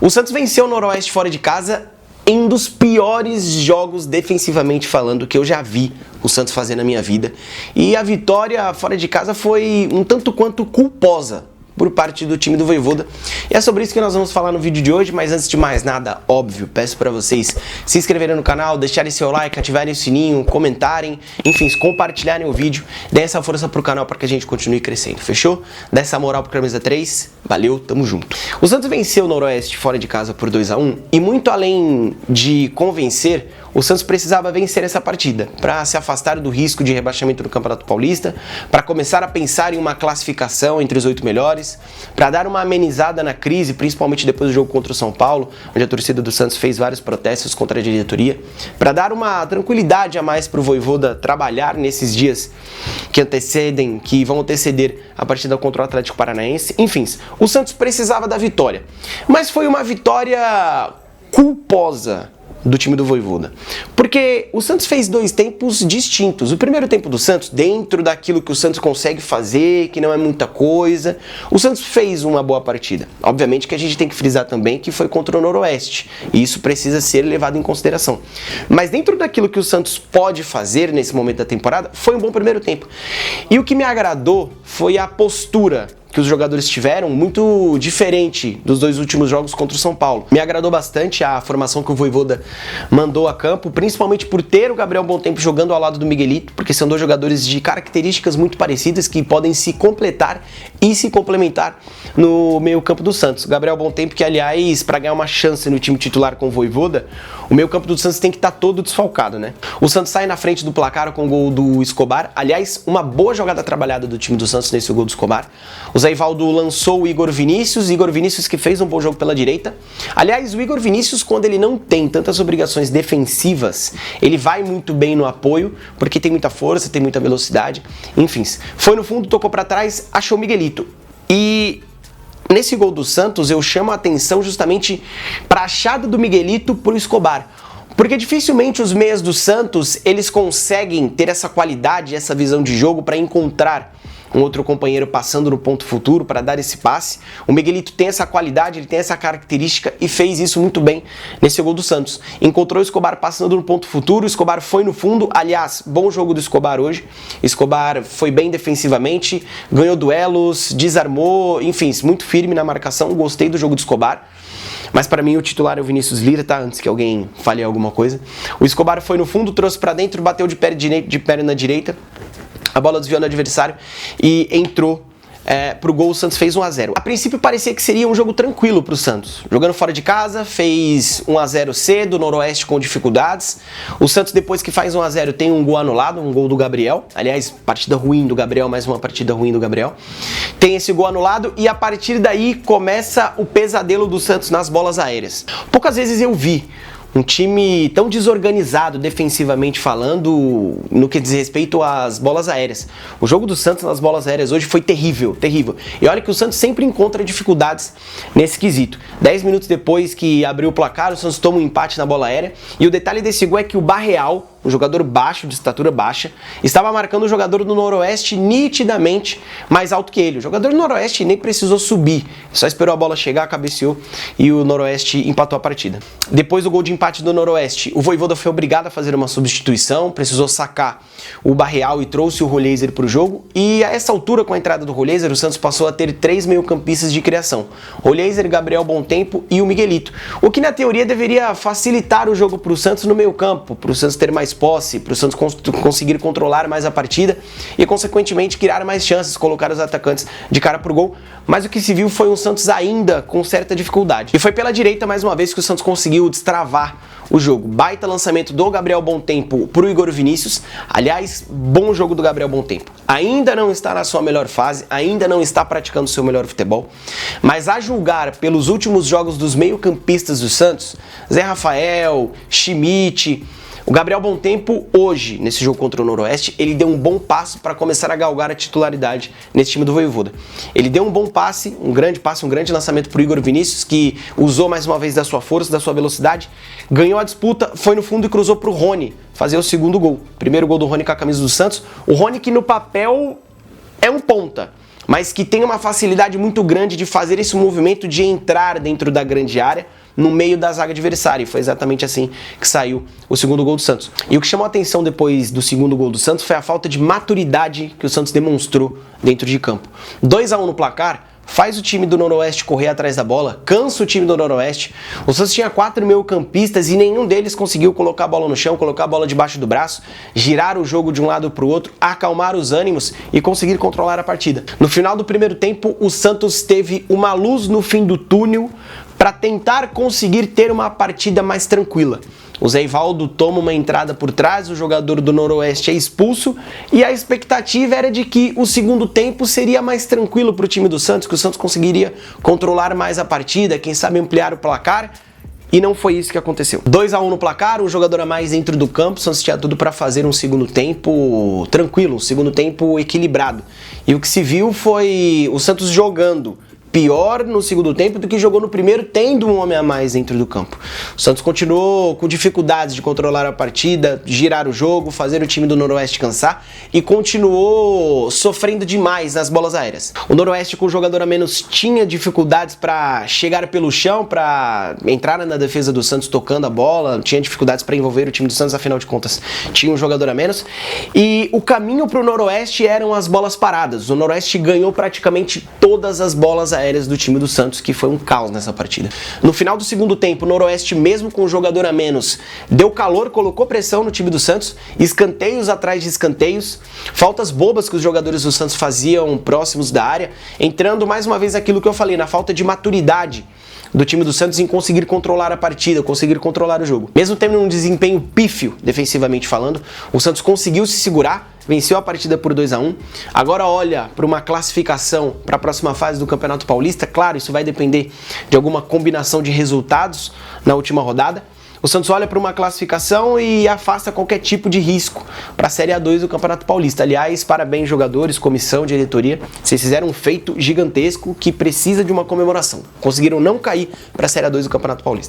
O Santos venceu o Noroeste fora de casa em um dos piores jogos defensivamente falando que eu já vi o Santos fazer na minha vida. E a vitória fora de casa foi um tanto quanto culposa por parte do time do Vojvoda. E é sobre isso que nós vamos falar no vídeo de hoje, mas antes de mais nada, óbvio, peço para vocês se inscreverem no canal, deixarem seu like, ativarem o sininho, comentarem, enfim, compartilharem o vídeo, deem essa força pro canal para que a gente continue crescendo, fechou? Dá essa moral pro Camisa 3, valeu, tamo junto. O Santos venceu o Noroeste fora de casa por 2-1 e muito além de convencer, o Santos precisava vencer essa partida para se afastar do risco de rebaixamento no Campeonato Paulista, para começar a pensar em uma classificação entre os 8 melhores, para dar uma amenizada na crise, principalmente depois do jogo contra o São Paulo, onde a torcida do Santos fez vários protestos contra a diretoria, para dar uma tranquilidade a mais para o Vojvoda trabalhar nesses dias que vão anteceder a partida contra o Atlético Paranaense. Enfim, o Santos precisava da vitória, mas foi uma vitória culposa do time do Vojvoda, porque o Santos fez dois tempos distintos. O primeiro tempo do Santos, dentro daquilo que o Santos consegue fazer, que não é muita coisa, o Santos fez uma boa partida. Obviamente que a gente tem que frisar também que foi contra o Noroeste, e isso precisa ser levado em consideração. Mas dentro daquilo que o Santos pode fazer nesse momento da temporada, foi um bom primeiro tempo. E o que me agradou foi a postura que os jogadores tiveram, muito diferente dos dois últimos jogos contra o São Paulo. Me agradou bastante a formação que o Vojvoda mandou a campo, principalmente por ter o Gabriel Bontempo jogando ao lado do Miguelito, porque são dois jogadores de características muito parecidas que podem se completar e se complementar no meio campo do Santos. O Gabriel Bontempo que, aliás, para ganhar uma chance no time titular com o Vojvoda, o meio campo do Santos tem que estar todo desfalcado, né? O Santos sai na frente do placar com o gol do Escobar. Aliás, uma boa jogada trabalhada do time do Santos nesse gol do Escobar. O Zé Ivaldo lançou o Igor Vinícius que fez um bom jogo pela direita. Aliás, o Igor Vinícius, quando ele não tem tantas obrigações defensivas, ele vai muito bem no apoio, porque tem muita força, tem muita velocidade. Enfim, foi no fundo, tocou para trás, achou o Miguelito. E nesse gol do Santos, eu chamo a atenção justamente para a achada do Miguelito pro Escobar. Porque dificilmente os meias do Santos, eles conseguem ter essa qualidade, essa visão de jogo para encontrar um outro companheiro passando no ponto futuro para dar esse passe. O Miguelito tem essa qualidade, ele tem essa característica e fez isso muito bem nesse gol do Santos. Encontrou o Escobar passando no ponto futuro, o Escobar foi no fundo. Aliás, bom jogo do Escobar hoje. Escobar foi bem defensivamente, ganhou duelos, desarmou, enfim, muito firme na marcação. Gostei do jogo do Escobar. Mas para mim o titular é o Vinícius Lira, tá? Antes que alguém fale alguma coisa. O Escobar foi no fundo, trouxe para dentro, bateu de perna direita. A bola desviou no adversário e entrou pro gol. O Santos fez 1-0. A princípio parecia que seria um jogo tranquilo pro Santos. Jogando fora de casa, fez 1-0 cedo, Noroeste com dificuldades. O Santos, depois que faz 1-0, tem um gol anulado, um gol do Gabriel. Aliás, partida ruim do Gabriel, mais uma partida ruim do Gabriel. Tem esse gol anulado e a partir daí começa o pesadelo do Santos nas bolas aéreas. Poucas vezes eu vi um time tão desorganizado defensivamente falando no que diz respeito às bolas aéreas. O jogo do Santos nas bolas aéreas hoje foi terrível, terrível. E olha que o Santos sempre encontra dificuldades nesse quesito. 10 minutos depois que abriu o placar, o Santos toma um empate na bola aérea. E o detalhe desse gol é que o Barreal, um jogador baixo, de estatura baixa, estava marcando o jogador do Noroeste nitidamente mais alto que ele. O jogador do Noroeste nem precisou subir, só esperou a bola chegar, cabeceou e o Noroeste empatou a partida. Depois do gol de empate do Noroeste, o Vojvoda foi obrigado a fazer uma substituição, precisou sacar o Barreal e trouxe o Rollheiser para o jogo. E a essa altura, com a entrada do Rollheiser, o Santos passou a ter 3 meio-campistas de criação: Rollheiser, Gabriel Bontempo e o Miguelito. O que na teoria deveria facilitar o jogo para o Santos no meio-campo, para o Santos ter mais posse, para o Santos conseguir controlar mais a partida e, consequentemente, criar mais chances, colocar os atacantes de cara pro gol. Mas o que se viu foi um Santos ainda com certa dificuldade. E foi pela direita, mais uma vez, que o Santos conseguiu destravar o jogo. Baita lançamento do Gabriel Bontempo pro Igor Vinícius. Aliás, bom jogo do Gabriel Bontempo. Ainda não está na sua melhor fase, ainda não está praticando o seu melhor futebol, mas a julgar pelos últimos jogos dos meio-campistas do Santos, Zé Rafael, Schmidt, o Gabriel Bontempo hoje, nesse jogo contra o Noroeste, ele deu um bom passo para começar a galgar a titularidade nesse time do Vojvoda. Ele deu um bom passe, um grande lançamento para o Igor Vinícius, que usou mais uma vez da sua força, da sua velocidade, ganhou a disputa, foi no fundo e cruzou para o Rony fazer o segundo gol. Primeiro gol do Rony com a camisa do Santos. O Rony que no papel é um ponta. mas que tem uma facilidade muito grande de fazer esse movimento de entrar dentro da grande área, no meio da zaga adversária, e foi exatamente assim que saiu o segundo gol do Santos. E o que chamou a atenção depois do segundo gol do Santos foi a falta de maturidade que o Santos demonstrou dentro de campo. 2-1 no placar, faz o time do Noroeste correr atrás da bola, cansa o time do Noroeste. O Santos tinha 4 meio-campistas e nenhum deles conseguiu colocar a bola no chão, colocar a bola debaixo do braço, girar o jogo de um lado para o outro, acalmar os ânimos e conseguir controlar a partida. No final do primeiro tempo, o Santos teve uma luz no fim do túnel para tentar conseguir ter uma partida mais tranquila. O Zé Ivaldo toma uma entrada por trás, o jogador do Noroeste é expulso e a expectativa era de que o segundo tempo seria mais tranquilo para o time do Santos, que o Santos conseguiria controlar mais a partida, quem sabe ampliar o placar. E não foi isso que aconteceu. 2-1 no placar, um jogador a mais dentro do campo, o Santos tinha tudo para fazer um segundo tempo tranquilo, um segundo tempo equilibrado. E o que se viu foi o Santos jogando pior no segundo tempo do que jogou no primeiro, tendo um homem a mais dentro do campo. O Santos continuou com dificuldades de controlar a partida, girar o jogo, fazer o time do Noroeste cansar e continuou sofrendo demais nas bolas aéreas. O Noroeste, com o jogador a menos, tinha dificuldades para chegar pelo chão, para entrar na defesa do Santos tocando a bola, tinha dificuldades para envolver o time do Santos, afinal de contas tinha um jogador a menos. E o caminho para o Noroeste eram as bolas paradas. O Noroeste ganhou praticamente todas as bolas aéreas do time do Santos, que foi um caos nessa partida. No final do segundo tempo, o Noroeste, mesmo com um jogador a menos, deu calor, colocou pressão no time do Santos, escanteios atrás de escanteios, faltas bobas que os jogadores do Santos faziam próximos da área, entrando mais uma vez aquilo que eu falei, na falta de maturidade do time do Santos em conseguir controlar a partida, conseguir controlar o jogo. Mesmo tendo um desempenho pífio, defensivamente falando, o Santos conseguiu se segurar, venceu a partida por 2-1. Agora olha para uma classificação para a próxima fase do Campeonato Paulista. Claro, isso vai depender de alguma combinação de resultados na última rodada. O Santos olha para uma classificação e afasta qualquer tipo de risco para a Série A2 do Campeonato Paulista. Aliás, parabéns jogadores, comissão, diretoria. Vocês fizeram um feito gigantesco que precisa de uma comemoração. Conseguiram não cair para a Série A2 do Campeonato Paulista.